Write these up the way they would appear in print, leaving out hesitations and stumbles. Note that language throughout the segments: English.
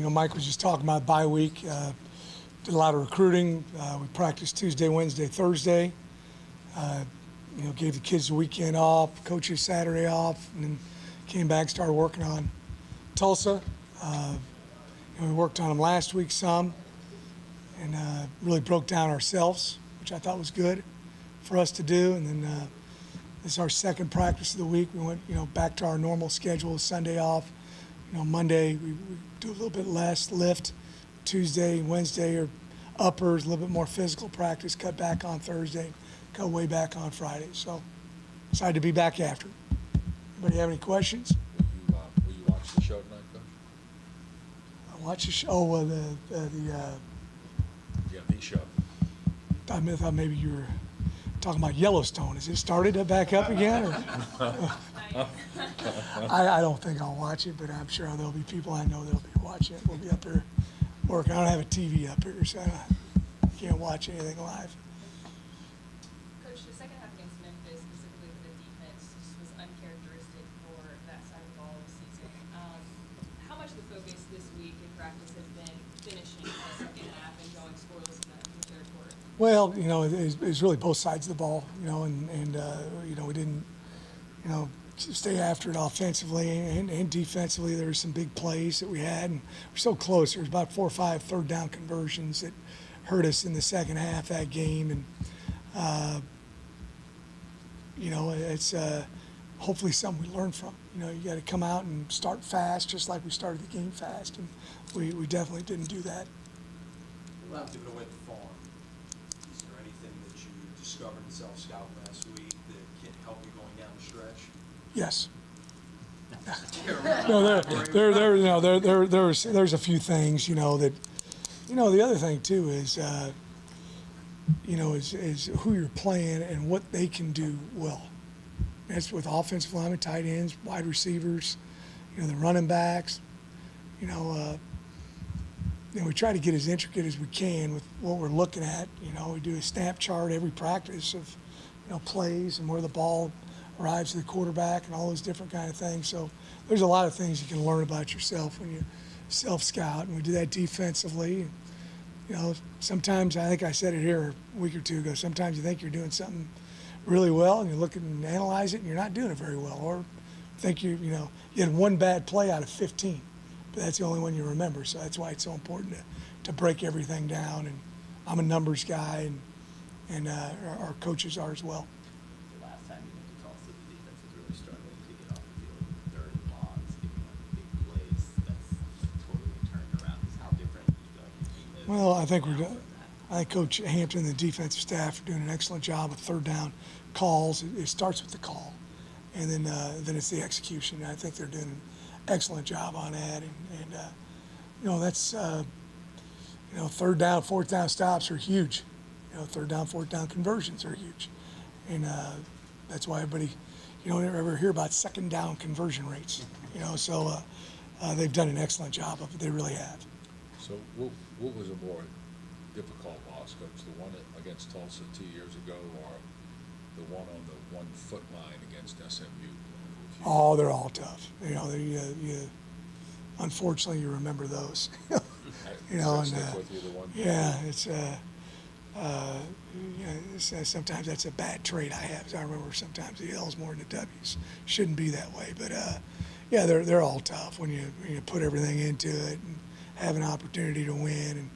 Mike was just talking about bye week. Did a lot of recruiting. We practiced Tuesday, Wednesday, Thursday. Gave the kids the weekend off, coaches Saturday off, and then came back, started working on Tulsa. We worked on them last week some, and really broke down ourselves, which I thought was good for us to do. And then this is our second practice of the week. We went, back to our normal schedule, Sunday off. Monday we do a little bit less lift. Tuesday, Wednesday are uppers, a little bit more physical practice, cut back on Thursday, cut way back on Friday. So excited to be back after. Anybody have any questions? Will you watch the show tonight, Coach? I watch the show. Yeah, the show. I thought maybe you were talking about Yellowstone. Has it started back up again? I don't think I'll watch it, but I'm sure there'll be people I know that'll be watching it. We'll be up here working. I don't have a TV up here, so I can't watch anything live. Coach, the second half against Memphis, specifically for the defense, just was uncharacteristic for that side of the ball this season. How much of the focus this week in practice has been finishing the second half and going scoreless in the third quarter? Well, it's really both sides of the ball, and we didn't, stay after it offensively and defensively. There were some big plays that we had, and we're so close. There was about 4 or 5 third down conversions that hurt us in the second half of that game, and it's hopefully something we learn from. You got to come out and start fast, just like we started the game fast, and we definitely didn't do that. Without giving away the farm, is there anything that you discovered in self-scout last week that can help you going down the stretch? Yes. No, there's a few things, that, the other thing too is, is who you're playing and what they can do well. That's with offensive linemen, tight ends, wide receivers, the running backs, and we try to get as intricate as we can with what we're looking at. We do a snap chart every practice of, plays and where the ball arrives to the quarterback and all those different kind of things. So there's a lot of things you can learn about yourself when you self-scout, and we do that defensively. Sometimes, I think I said it here a week or two ago, sometimes you think you're doing something really well and you look and analyze it and you're not doing it very well, or think you had one bad play out of 15, but that's the only one you remember. So that's why it's so important to break everything down, and I'm a numbers guy, and our coaches are as well. The last time you went to Tulsa, the defense was really struggling to get off the field with third and longs, giving up big plays. That's totally turned around. How different you feel like your team is? Well, I think Coach Hampton and the defensive staff are doing an excellent job of third down calls. It starts with the call, and then it's the execution. And I think they're doing an excellent job on that. And that's third down, fourth down stops are huge. Third down, fourth down conversions are huge, and that's why everybody, you don't ever hear about second down conversion rates. So they've done an excellent job of it. They really have. So what was a more difficult loss, Coach? The one against Tulsa 2 years ago, or the one on the 1 foot line against SMU? Oh, they're all tough. Unfortunately, you remember those. Sometimes that's a bad trait I have. I remember sometimes the L's more than the W's. Shouldn't be that way, but they're all tough when you put everything into it and have an opportunity to win,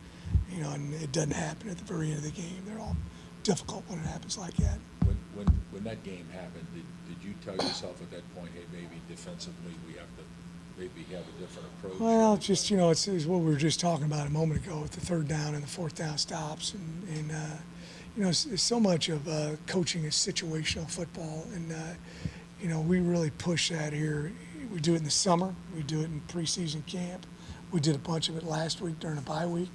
and it doesn't happen at the very end of the game. They're all difficult when it happens like that. When that game happened, did you tell yourself at that point, hey, maybe defensively we have to maybe have a different approach? Well, it's just, it's what we were just talking about a moment ago with the third down and the fourth down stops. And so much of coaching is situational football. And, we really push that here. We do it in the summer. We do it in preseason camp. We did a bunch of it last week during a bye week.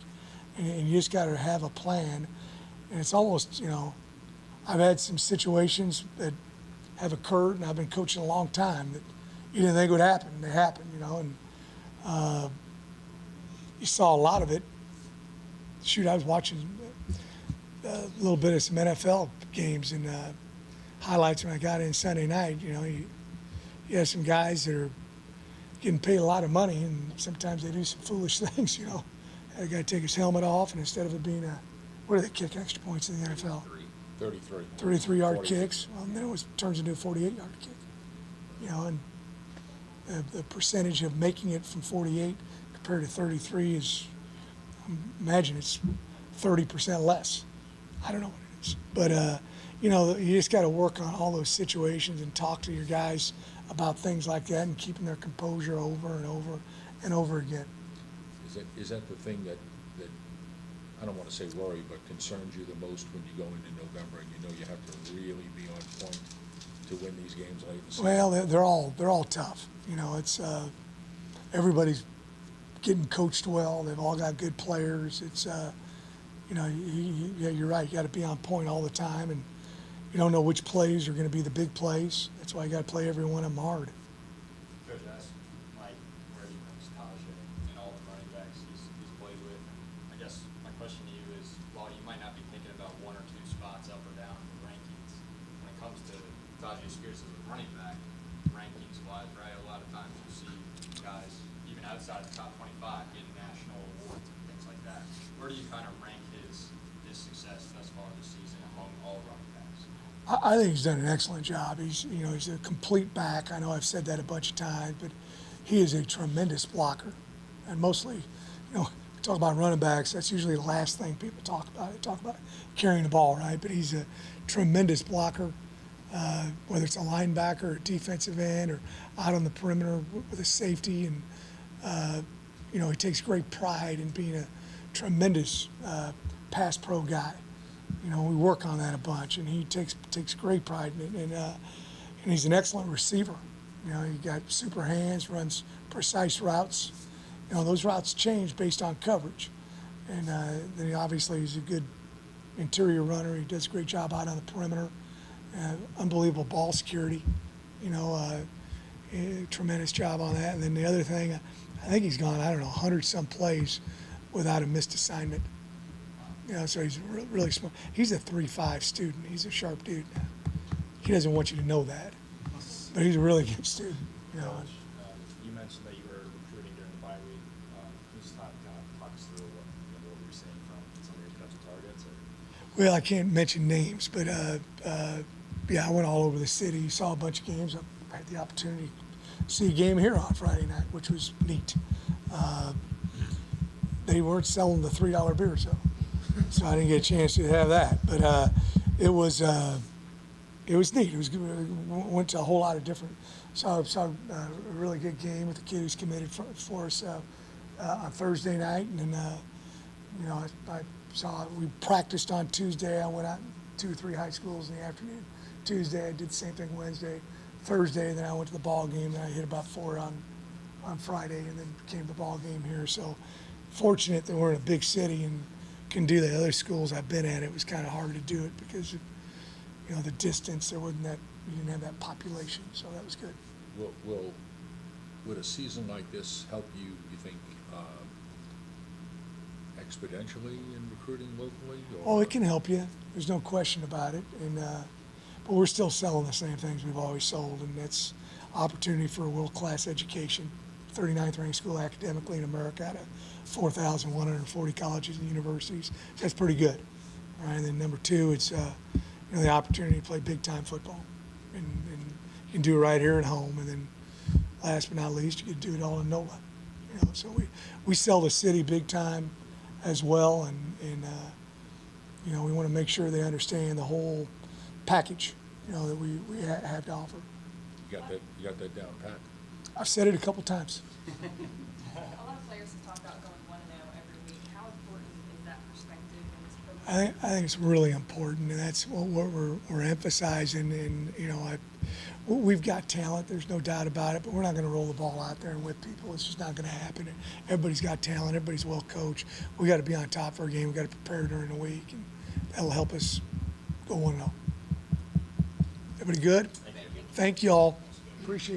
And you just got to have a plan. And it's almost, I've had some situations that have occurred, and I've been coaching a long time, that you didn't think would happen. They happened, and you saw a lot of it. Shoot, I was watching a little bit of some NFL games and highlights when I got in Sunday night. You have some guys that are getting paid a lot of money, and sometimes they do some foolish things, you know. Had a guy take his helmet off, and instead of it being what do they kick extra points in the NFL? 33. 33-yard 40. kicks. Well, then turns into a 48-yard kick. You know, and the percentage of making it from 48 compared to 33 is, imagine it's 30% less. I don't know what it is. But, you know, you just got to work on all those situations and talk to your guys about things like that and keeping their composure over and over and over again. Is that the thing that I don't want to say worry, but concerns you the most when you go into November and you know you have to really be on point to win these games late in the season? Well, they're all tough. You know, it's everybody's getting coached well. They've all got good players. It's you know, yeah, you're right. You got to be on point all the time, and you don't know which plays are going to be the big plays. That's why you got to play every one of them hard. Coach, I asked Mike where he ranks Tajay and all the running backs he's played with. I guess my question to you is, while you might not be thinking about one or two spots up or down in the rankings, when it comes to Tajay Spears as a running back, rankings-wise, right, a lot of times you see guys, even outside of the top 25, getting national awards and things like that. Where do you kind of rank his success thus far this season among all running backs? I think he's done an excellent job. He's a complete back. I know I've said that a bunch of times, but he is a tremendous blocker. And mostly, you know, we talk about running backs, that's usually the last thing people talk about. They talk about carrying the ball, right? But he's a tremendous blocker, whether it's a linebacker or a defensive end or out on the perimeter with a safety. And, you know, he takes great pride in being a tremendous pass pro guy. You know, we work on that a bunch, and he takes great pride in it. And he's an excellent receiver. You know, he got super hands, runs precise routes. You know, those routes change based on coverage. And then he obviously is a good interior runner. He does a great job out on the perimeter. Unbelievable ball security. You know, tremendous job on that. And then the other thing, I think he's gone, 100-some plays without a missed assignment. You know, so he's really smart. He's a 3.5 student. He's a sharp dude. He doesn't want you to know that, but he's a really good student. You know. Coach, you mentioned that you were recruiting during the bye week. Can you just talk us through what you were seeing from some of your potential targets? Or? Well, I can't mention names, but yeah, I went all over the city, saw a bunch of games. I had the opportunity to see a game here on Friday night, which was neat. They weren't selling the $3 beers though. So I didn't get a chance to have that, but it was neat. It was good. Went to a whole lot of different. Saw a really good game with the kid who's committed for us on Thursday night, and then you know I saw we practiced on Tuesday. I went out 2 or 3 high schools in the afternoon. Tuesday I did the same thing Wednesday, Thursday, and then I went to the ball game and I hit about 4 on Friday, and then came to the ball game here. So fortunate that we're in a big city and can do the other schools I've been at. It was kind of hard to do it because of, you know, the distance. There wasn't that, you didn't have that population, so that was good. Would a season like this help you think, exponentially in recruiting locally? Or? Oh, it can help you. There's no question about it. And but we're still selling the same things we've always sold, and that's opportunity for a world-class education. 39th ranked school academically in America out of 4,140 colleges and universities. That's pretty good. All right, and then number 2, it's you know, the opportunity to play big-time football, and you can do it right here at home. And then last but not least, you can do it all in NOLA. You know, so we sell the city big time as well, and you know, we want to make sure they understand the whole package, you know, that we have to offer. You got that down pat. I've said it a couple times. A lot of players have talked about going 1-0 every week. How important is that perspective in this program? I think it's really important, and that's what we're emphasizing. And you know, we've got talent. There's no doubt about it. But we're not going to roll the ball out there and whip people. It's just not going to happen. Everybody's got talent. Everybody's well coached. We got to be on top of our game. We got to prepare during the week, and that'll help us go 1-0. Everybody good? Thank you all. Appreciate it.